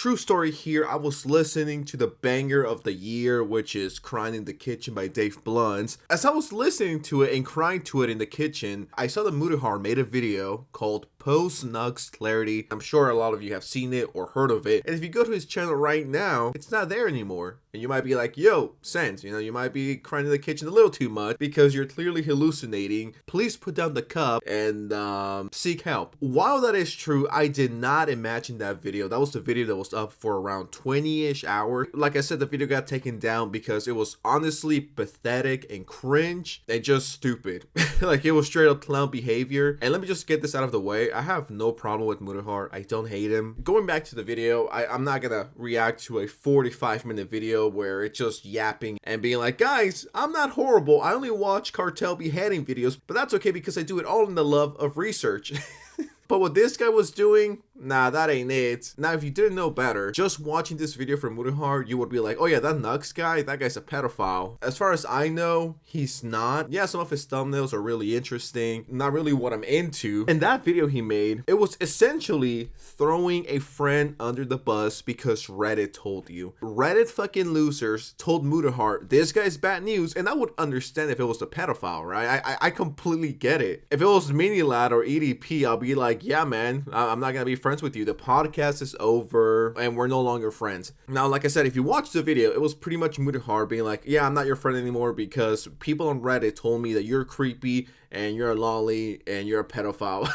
True story here, I was listening to the banger of the year, which is Crying in the Kitchen by Dave Blunt. As I was listening to it and crying to it in the kitchen, I saw that Muthar made a video called Post Nux Clarity. I'm sure a lot of you have seen it or heard of it. And if you go to his channel right now, it's not there anymore. And you might be like, yo, Sense, you might be crying in the kitchen a little too much because you're clearly hallucinating. Please put down the cup and seek help. While that is true, I did not imagine that video. That was the video that was up for around 20-ish hours. Like I said, the video got taken down because it was honestly pathetic and cringe and just stupid. Like, it was straight up clown behavior. And let me just get this out of the way. I have no problem with Muthar. I don't hate him. Going back to the video, I'm not gonna react to a 45-minute video where it's just yapping and being like, guys, I'm not horrible. I only watch cartel beheading videos, but that's okay because I do it all in the love of research. But what this guy was doing, nah, that ain't it. Now, if you didn't know better, just watching this video from Muthar, you would be like, oh yeah, that Nux guy, that guy's a pedophile. As far as I know, he's not. Yeah, some of his thumbnails are really interesting. Not really what I'm into. And that video he made, it was essentially throwing a friend under the bus because Reddit told you. Reddit fucking losers told Muthar, this guy's bad news, and I would understand if it was a pedophile, right? I completely get it. If it was Minilad or EDP, I'll be like, yeah, man, I'm not gonna be friends with you. The podcast is over and we're no longer friends. Now, like I said, if you watch the video, it was pretty much Muthar being like, yeah, I'm not your friend anymore because people on Reddit told me that you're creepy and you're a lolly and you're a pedophile.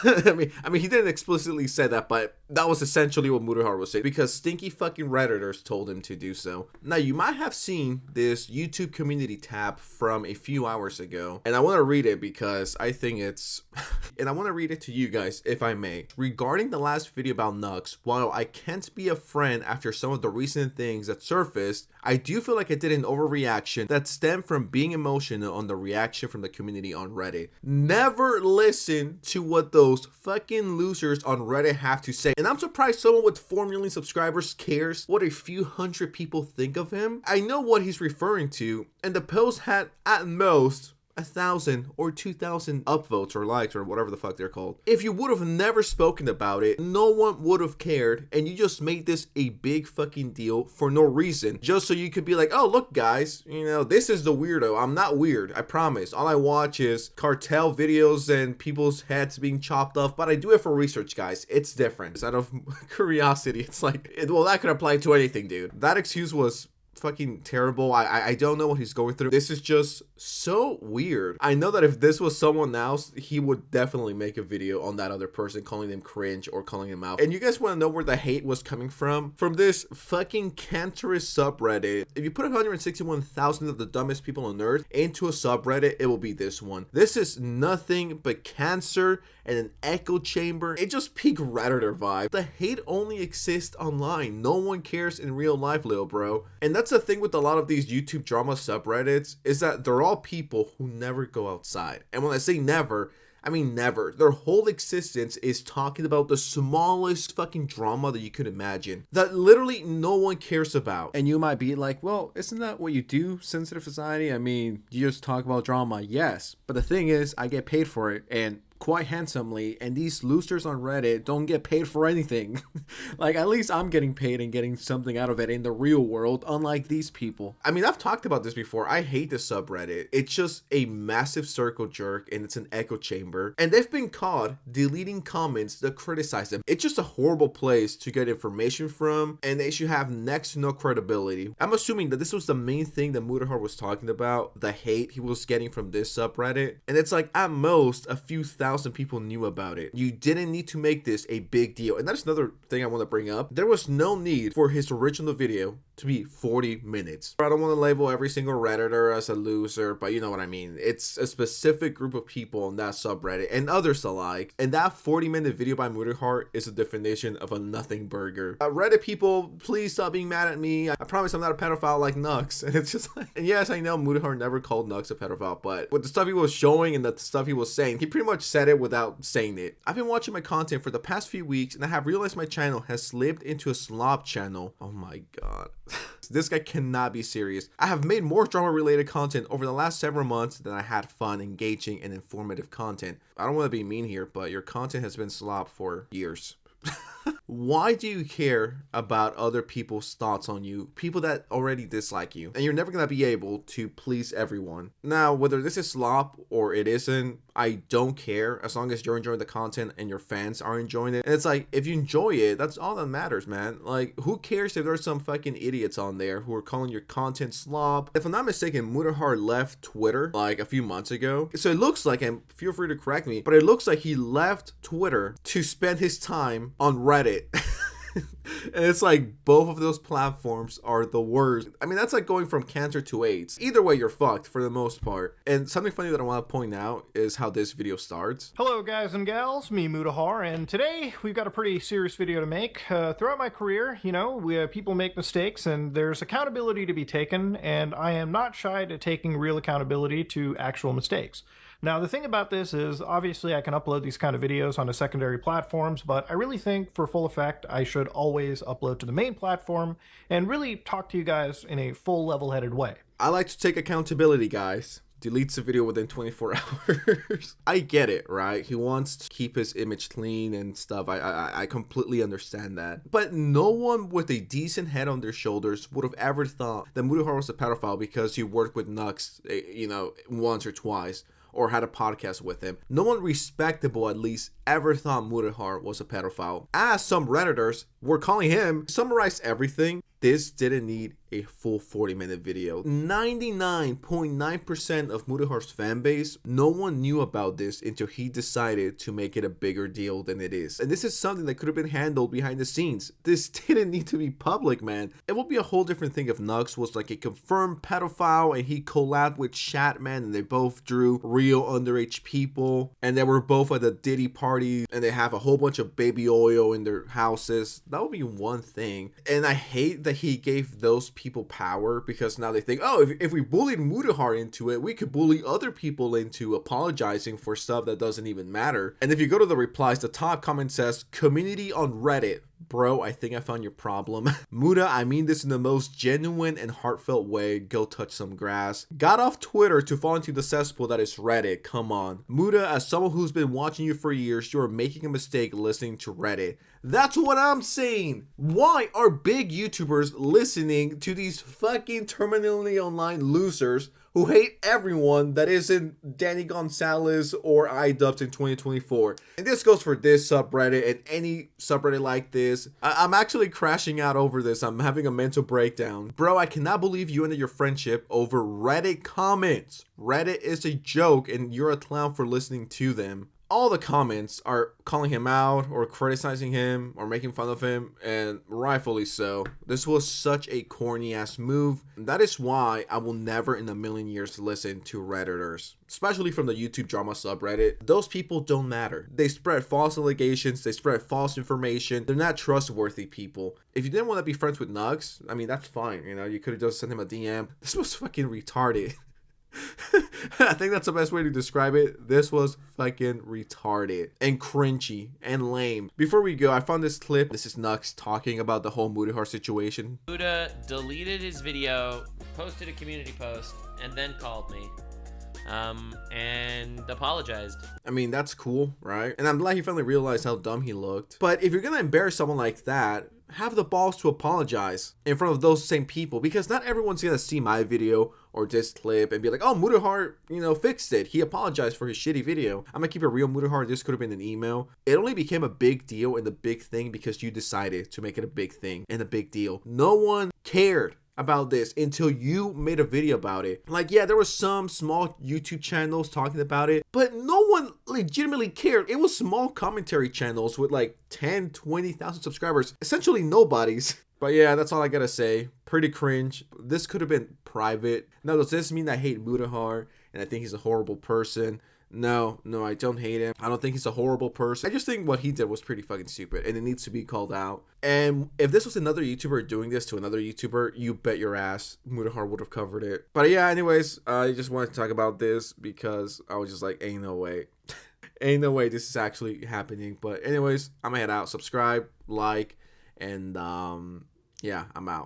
I mean, he didn't explicitly say that, but that was essentially what Muthar was saying because stinky fucking Redditors told him to do so. Now, you might have seen this YouTube community tab from a few hours ago, and I want to read it because I think it's... and I want to read it to you guys, if I may. Regarding the last video about Nux, while I can't be a friend after some of the recent things that surfaced, I do feel like I did an overreaction that stemmed from being emotional on the reaction from the community on Reddit. Never listen to what those fucking losers on Reddit have to say. And I'm surprised someone with 4 million subscribers cares what a few hundred people think of him. I know what he's referring to, and the post had at most 1,000 or 2,000 upvotes or likes or whatever the fuck they're called. If you would have never spoken about it, no one would have cared, and you just made this a big fucking deal for no reason, just so you could be like, oh, look guys, this is the weirdo. I'm not weird, I promise. All I watch is cartel videos and people's heads being chopped off, but I do it for research, guys. It's different. It's out of curiosity. It's like, well, that could apply to anything, dude. That excuse was fucking terrible. I don't know what he's going through. This is just so weird. I know that if this was someone else, he would definitely make a video on that other person, calling them cringe or calling him out. And you guys want to know where the hate was coming from? From this fucking cancerous subreddit. If you put 161,000 of the dumbest people on earth into a subreddit, it will be this one. This is nothing but cancer and an echo chamber. It just peak Redditor vibe. The hate only exists online. No one cares in real life, little bro. And that's the thing with a lot of these YouTube drama subreddits, is that they're all people who never go outside. And when I say never, I mean never. Their whole existence is talking about the smallest fucking drama that you could imagine, that literally no one cares about. And you might be like, well, isn't that what you do, Sensitive Society? I mean, you just talk about drama. Yes, but the thing is, I get paid for it, and quite handsomely, and these losers on Reddit don't get paid for anything. Like, at least I'm getting paid and getting something out of it in the real world, unlike these people. I mean, I've talked about this before. I hate the subreddit. It's just a massive circle jerk, and it's an echo chamber, and they've been caught deleting comments that criticize them. It's just a horrible place to get information from, and they should have next to no credibility. I'm assuming that this was the main thing that Muthar was talking about, the hate he was getting from this subreddit, and it's like, at most, a few thousand people knew about it. You didn't need to make this a big deal. And that's another thing I want to bring up. There was no need for his original video to be 40 minutes. I don't want to label every single Redditor as a loser, but you know what I mean. It's a specific group of people on that subreddit and others alike. And that 40-minute video by Muthar is a definition of a nothing burger. Reddit people, please stop being mad at me. I promise I'm not a pedophile like Nux. And it's just like, and yes, I know Muthar never called Nux a pedophile, but with the stuff he was showing and the stuff he was saying, he pretty much said it without saying it. I've been watching my content for the past few weeks, and I have realized my channel has slipped into a slob channel. Oh my god. This guy cannot be serious. I have made more drama related content over the last several months than I had fun, engaging, and informative content. I don't want to be mean here, but your content has been slob for years. Why do you care about other people's thoughts on you? People that already dislike you. And you're never going to be able to please everyone. Now, whether this is slop or it isn't, I don't care as long as you're enjoying the content and your fans are enjoying it. And it's like, if you enjoy it, that's all that matters, man. Like, who cares if there's some fucking idiots on there who are calling your content slop? If I'm not mistaken, Muthar left Twitter like a few months ago. So it looks like, and feel free to correct me, but it looks like he left Twitter to spend his time on Reddit. And it's like both of those platforms are the worst. I mean, that's like going from cancer to AIDS. Either way, you're fucked for the most part. And something funny that I want to point out is how this video starts. Hello guys and gals, me Muthar, and today we've got a pretty serious video to make. Throughout my career, you know, people make mistakes and there's accountability to be taken, and I am not shy to taking real accountability to actual mistakes. Now, the thing about this is, obviously, I can upload these kind of videos onto secondary platforms, but I really think for full effect, I should always upload to the main platform and really talk to you guys in a full level-headed way. I like to take accountability, guys. Deletes the video within 24 hours. I get it, right? He wants to keep his image clean and stuff. I completely understand that. But no one with a decent head on their shoulders would have ever thought that Muthar was a pedophile because he worked with Nux, you know, once or twice, or had a podcast with him. No one respectable, at least, ever thought Muthar was a pedophile. As some Redditors were calling him, summarize everything. This didn't need a full 40-minute video. 99.9% of Muthar's fan base, no one knew about this until he decided to make it a bigger deal than it is. And this is something that could have been handled behind the scenes. This didn't need to be public, man. It would be a whole different thing if Nux was like a confirmed pedophile and he collabed with Shatman and they both drew real underage people and they were both at a Diddy party and they have a whole bunch of baby oil in their houses. That would be one thing. And I hate that he gave those people power, because now they think, oh, if we bullied Muthar into it, we could bully other people into apologizing for stuff that doesn't even matter. And if you go to the replies, the top comment says, community on Reddit. Bro, I think I found your problem. Muda, I mean this in the most genuine and heartfelt way. Go touch some grass. Got off Twitter to fall into the cesspool that is Reddit. Come on. Muda, as someone who's been watching you for years, you are making a mistake listening to Reddit. That's what I'm saying. Why are big YouTubers listening to these fucking terminally online losers who hate everyone that isn't Danny Gonzalez or iDubbbz in 2024? And this goes for this subreddit and any subreddit like this. I'm actually crashing out over this. I'm having a mental breakdown. Bro, I cannot believe you ended your friendship over Reddit comments. Reddit is a joke and you're a clown for listening to them. All the comments are calling him out or criticizing him or making fun of him, and rightfully so. This was such a corny ass move. That is why I will never in a million years listen to Redditors, especially from the YouTube drama subreddit. Those people don't matter. They spread false allegations, they spread false information. They're not trustworthy people. If you didn't want to be friends with Nux, I mean, that's fine. You know, you could have just sent him a DM. This was fucking retarded. I think that's the best way to describe it. This was fucking retarded and cringy and lame. Before we go, I found this clip. This is Nux talking about the whole Muthar situation. Muda deleted his video, posted a community post, and then called me. And apologized. I mean, that's cool, right? And I'm glad he finally realized how dumb he looked. But if you're gonna embarrass someone like that, have the balls to apologize in front of those same people, because not everyone's gonna see my video or this clip and be like, oh, Muthar, you know, fixed it. He apologized for his shitty video. I'm gonna keep it real, Muthar. This could have been an email. It only became a big deal and the big thing because you decided to make it a big thing and a big deal. No one cared about this until you made a video about it. Like, yeah, there was some small YouTube channels talking about it, but no one legitimately cared. It was small commentary channels with like 10, 20,000 subscribers. Essentially nobody's. But yeah, that's all I gotta say. Pretty cringe. This could have been private. Now, does this mean I hate Muthar and I think he's a horrible person? No, I don't hate him. I don't think he's a horrible person. I just think what he did was pretty fucking stupid and it needs to be called out. And if this was another YouTuber doing this to another YouTuber, you bet your ass Muthar would have covered it. But yeah, anyways, I just wanted to talk about this because I was just like, ain't no way. Ain't no way this is actually happening. But anyways, I'm gonna head out. Subscribe, like, and yeah, I'm out.